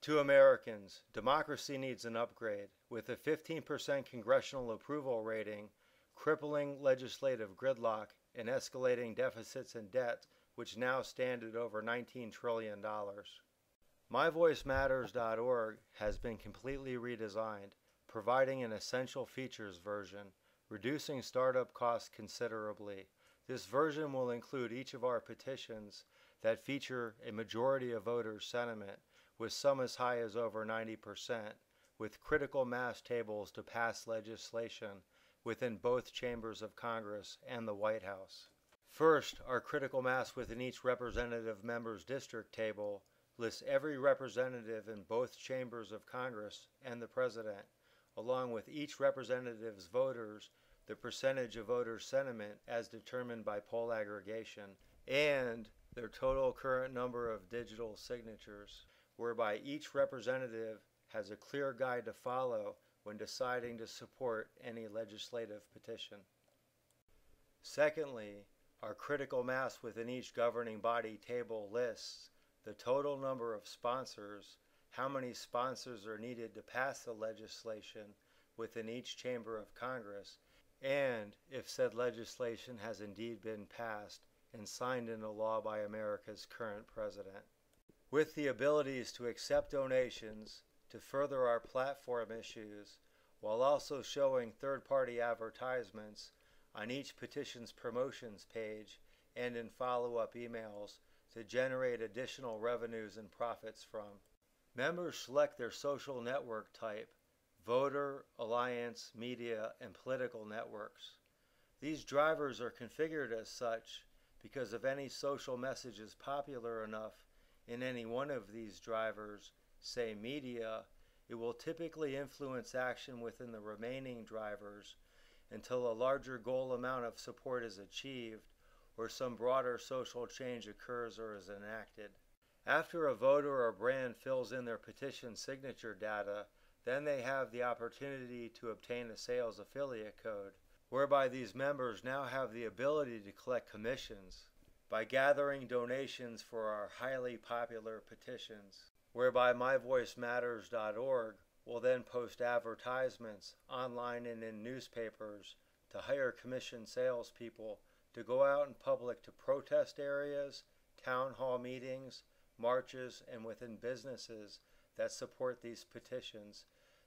To Americans, democracy needs an upgrade. With a 15% congressional approval rating, crippling legislative gridlock, and escalating deficits and debt, which now stand at over $19 trillion. MyVoiceMatters.org has been completely redesigned, providing an essential features version, reducing startup costs considerably. This version will include each of our petitions that feature a majority of voters' sentiment, with some as high as over 90%, with critical mass tables to pass legislation within both chambers of Congress and the White House. First, our critical mass within each representative member's district table lists every representative in both chambers of Congress and the President, along with each representative's voters, the percentage of voters' sentiment as determined by poll aggregation, and their total current number of digital signatures, whereby each representative has a clear guide to follow when deciding to support any legislative petition. Secondly, our critical mass within each governing body table lists the total number of sponsors, how many sponsors are needed to pass the legislation within each chamber of Congress, and if said legislation has indeed been passed and signed into law by America's current president. With the abilities to accept donations to further our platform issues, while also showing third-party advertisements on each petition's promotions page and in follow-up emails to generate additional revenues and profits from. Members select their social network type: voter, alliance, media, and political networks. These drivers are configured as such because if any social message is popular enough in any one of these drivers, say media, it will typically influence action within the remaining drivers until a larger goal amount of support is achieved or some broader social change occurs or is enacted. After a voter or brand fills in their petition signature data, then they have the opportunity to obtain a sales affiliate code, whereby these members now have the ability to collect commissions by gathering donations for our highly popular petitions, whereby MyVoiceMatters.org will then post advertisements online and in newspapers to hire commissioned salespeople to go out in public to protest areas, town hall meetings, marches, and within businesses that support these petitions,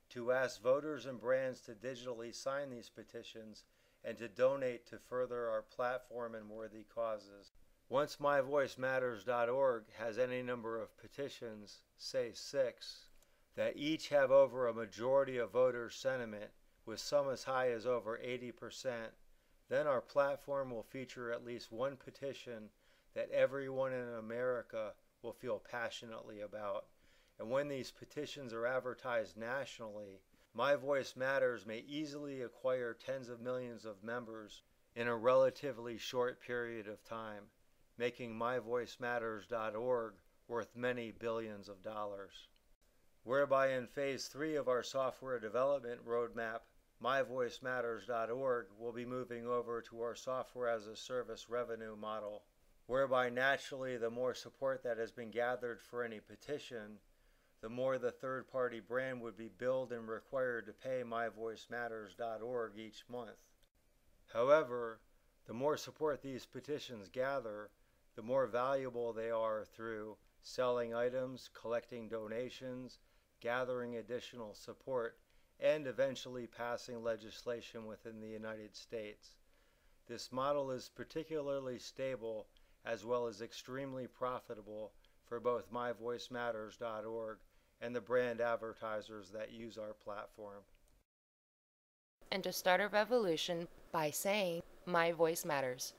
to ask voters and brands to digitally sign these petitions and to donate to further our platform and worthy causes. Once MyVoiceMatters.org has any number of petitions, say 6, that each have over a majority of voters' sentiment, with some as high as over 80%, then our platform will feature at least one petition that everyone in America will feel passionately about. And when these petitions are advertised nationally, My Voice Matters may easily acquire tens of millions of members in a relatively short period of time, making MyVoiceMatters.org worth many billions of dollars. Whereby in Phase 3 of our software development roadmap, MyVoiceMatters.org will be moving over to our software as a service revenue model, whereby naturally the more support that has been gathered for any petition, the more the third-party brand would be billed and required to pay MyVoiceMatters.org each month. However, the more support these petitions gather, the more valuable they are through selling items, collecting donations, gathering additional support, and eventually passing legislation within the United States. This model is particularly stable as well as extremely profitable for both MyVoiceMatters.org and the brand advertisers that use our platform. And to start a revolution by saying, My Voice Matters.